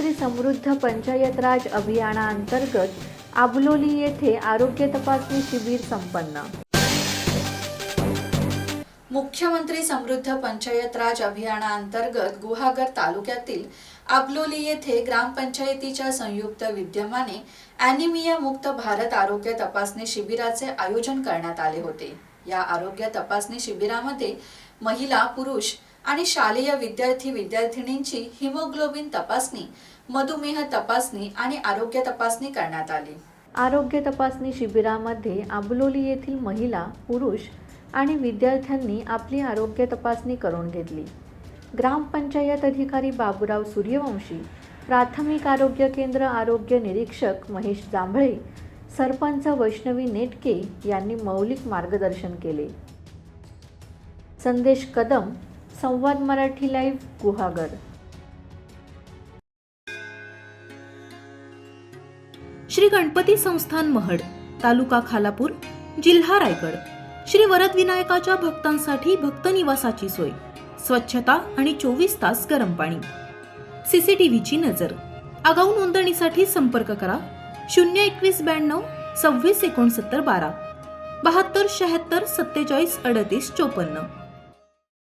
मुख्यमंत्री समृद्ध पंचायत राज अभियानांतर्गत आबलोली येथे आरोग्य तपासणी शिबिर संपन्न। मुख्यमंत्री समृद्ध पंचायत राज अभियानांतर्गत गुहागर तालुक्यातील आबलोली येथे ग्रामपंचायतीच्या संयुक्त विद्यमाने ॲनिमिया मुक्त भारत आरोग्य तपासणी शिबिराचे आयोजन करण्यात आले होते। या आरोग्य तपासणी शिबिरामध्ये महिला, पुरुष आणि शालेय विद्यार्थी-विद्यार्थिनींची हिमोग्लोबिन तपासणी, मधुमेह तपासणी आणि आरोग्य तपासणी करण्यात आली। आरोग्य तपासणी शिबिरामध्ये आबलोली येथील महिला, पुरुष आणि विद्यार्थ्यांनी आपली आरोग्य तपासणी करून घेतली। ग्रामपंचायत अधिकारी बाबूराव सूर्यवंशी, प्राथमिक आरोग्य केंद्र आरोग्य निरीक्षक महेश जांभळे, सरपंच वैष्णवी नेटके यांनी मौलिक मार्गदर्शन केले। संदेश कदम, संवाद मराठी लाईव्ह, गुहागर। श्री गणपती संस्थान महड, तालुका खालापूर, जिल्हा रायगड। श्री वरद विनायकाच्या भक्तांसाठी भक्त निवासाची सोय, स्वच्छता आणि 24 तास गरम पाणी, सीसीटीव्हीची नजर। आगाऊ नोंदणीसाठी संपर्क करा 02192 26 69 12 72 76 47 38 54।